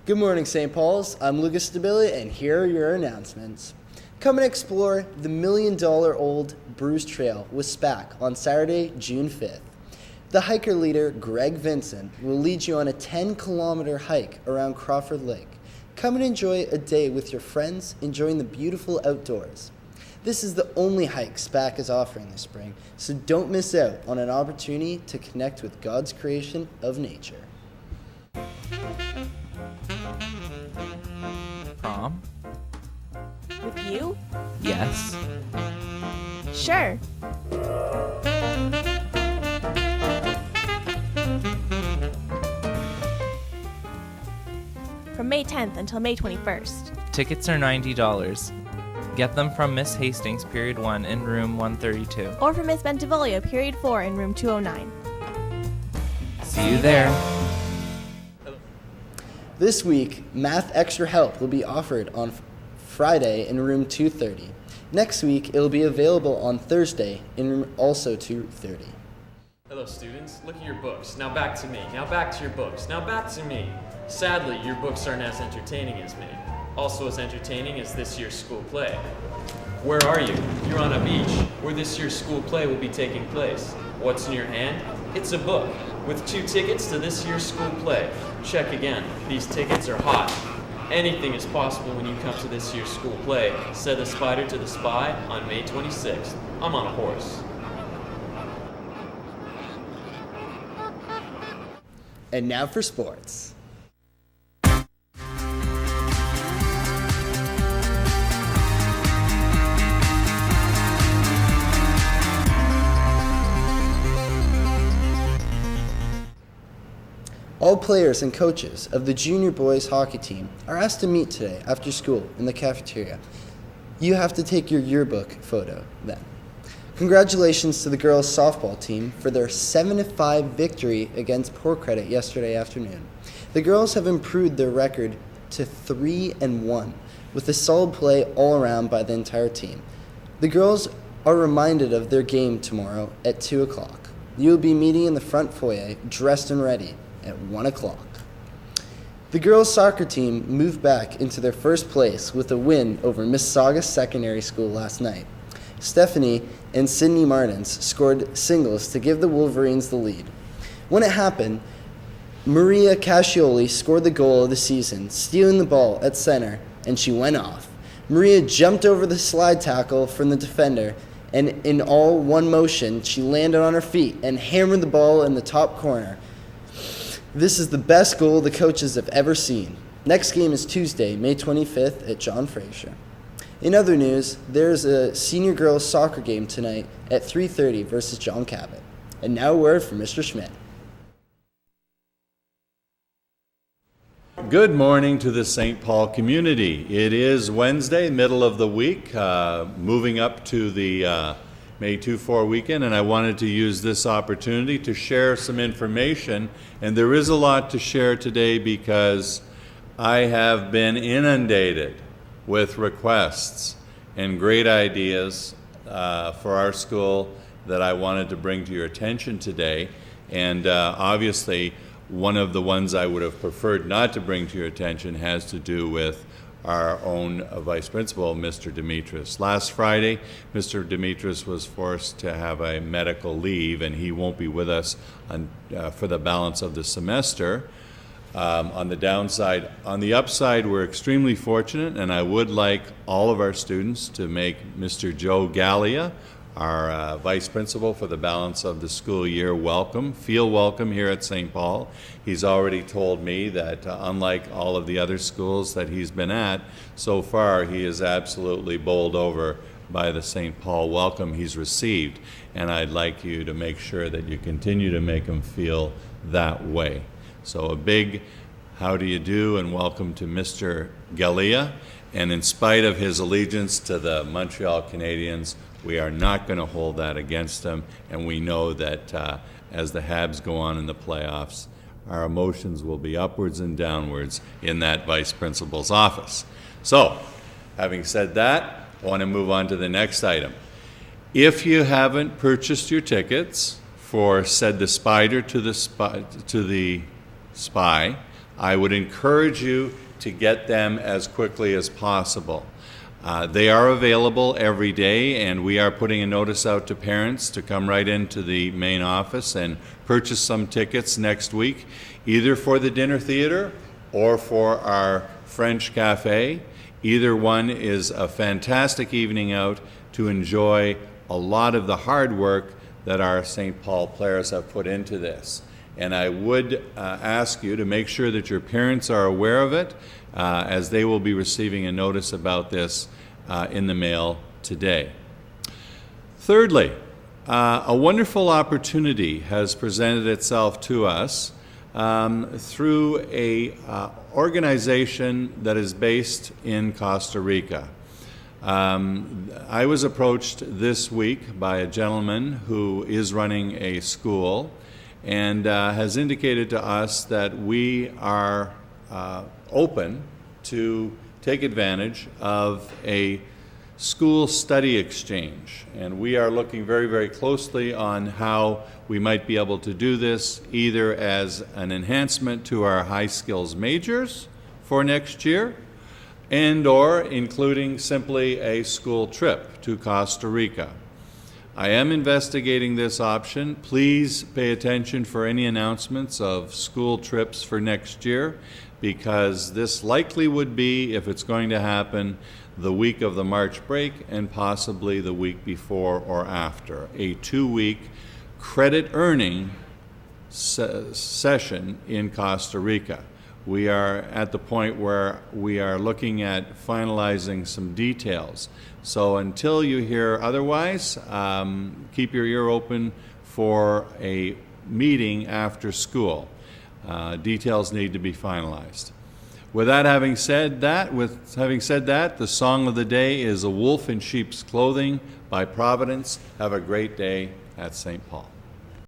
Good morning, St. Paul's. I'm Lucas Stabile, and here are your announcements. Come and explore the million-dollar-old Bruce Trail with SPAC on Saturday, June 5th. The hiker leader, Greg Vincent, will lead you on a 10-kilometer hike around Crawford Lake. Come and enjoy a day with your friends, enjoying the beautiful outdoors. This is the only hike SPAC is offering this spring, so don't miss out on an opportunity to connect with God's creation of nature. Prom? With you? Yes. Sure. From May 10th until May 21st. Tickets are $90. Get them from Miss Hastings, Period 1, in room 132. Or from Miss Bentivolio, Period 4, in room 209. See you there. This week, Math Extra Help will be offered on Friday in room 230. Next week, it will be available on Thursday in room also 230. Hello, students. Look at your books. Now back to me. Now back to your books. Now back to me. Sadly, your books aren't as entertaining as me. Also as entertaining as this year's school play. Where are you? You're on a beach where this year's school play will be taking place. What's in your hand? It's a book with 2 tickets to this year's school play. Check again. These tickets are hot. Anything is possible when you come to this year's school play, said the spider to the spy on May 26th. I'm on a horse. And now for sports. All players and coaches of the junior boys hockey team are asked to meet today after school in the cafeteria. You have to take your yearbook photo then. Congratulations to the girls softball team for their 7-5 victory against Poor Credit yesterday afternoon. The girls have improved their record to 3-1 with a solid play all around by the entire team. The girls are reminded of their game tomorrow at 2 o'clock. You will be meeting in the front foyer, dressed and ready, at 1 o'clock. The girls' soccer team moved back into their first place with a win over Mississauga Secondary School last night. Stephanie and Sydney Martins scored singles to give the Wolverines the lead. When it happened, Maria Cascioli scored the goal of the season, stealing the ball at center, and she went off. Maria jumped over the slide tackle from the defender, and in all one motion, she landed on her feet and hammered the ball in the top corner. This is the best goal the coaches have ever seen. Next game is Tuesday, May 25th at John Fraser. In other news, there's a senior girls soccer game tonight at 3:30 versus John Cabot. And now a word from Mr. Schmidt. Good morning to the St. Paul community. It is Wednesday, middle of the week, moving up to the May 2-4 weekend, and I wanted to use this opportunity to share some information. And there is a lot to share today because I have been inundated with requests and great ideas for our school that I wanted to bring to your attention today. And obviously, one of the ones I would have preferred not to bring to your attention has to do with our own vice principal, Mr. Dimitris. Last Friday, Mr. Dimitris was forced to have a medical leave, and he won't be with us for the balance of the semester. On the downside. On the upside, we're extremely fortunate, and I would like all of our students to make Mr. Joe Gallia, our vice principal for the balance of the school year, welcome. Feel welcome here at St. Paul. He's already told me that unlike all of the other schools that he's been at, so far he is absolutely bowled over by the St. Paul welcome he's received. And I'd like you to make sure that you continue to make him feel that way. So a big how do you do and welcome to Mr. Gallia. And in spite of his allegiance to the Montreal Canadiens, we are not going to hold that against him, and we know that as the Habs go on in the playoffs, our emotions will be upwards and downwards in that vice principal's office. So, having said that, I want to move on to the next item. If you haven't purchased your tickets for Said the Spider to the Spy, I would encourage you to get them as quickly as possible. They are available every day, and we are putting a notice out to parents to come right into the main office and purchase some tickets next week, either for the dinner theater or for our French cafe. Either one is a fantastic evening out to enjoy a lot of the hard work that our St. Paul players have put into this. And I would ask you to make sure that your parents are aware of it, as they will be receiving a notice about this in the mail today. Thirdly, a wonderful opportunity has presented itself to us through a organization that is based in Costa Rica. I was approached this week by a gentleman who is running a school and has indicated to us that we are open to take advantage of a school study exchange. And we are looking very, very closely on how we might be able to do this, either as an enhancement to our high skills majors for next year, and or including simply a school trip to Costa Rica. I am investigating this option. Please pay attention for any announcements of school trips for next year, because this likely would be, if it's going to happen, the week of the March break and possibly the week before or after, a 2-week credit earning session in Costa Rica. We are at the point where we are looking at finalizing some details. So until you hear otherwise, keep your ear open for a meeting after school. Details need to be finalized. With that, having said that, the song of the day is "A Wolf in Sheep's Clothing" by Providence. Have a great day at St. Paul.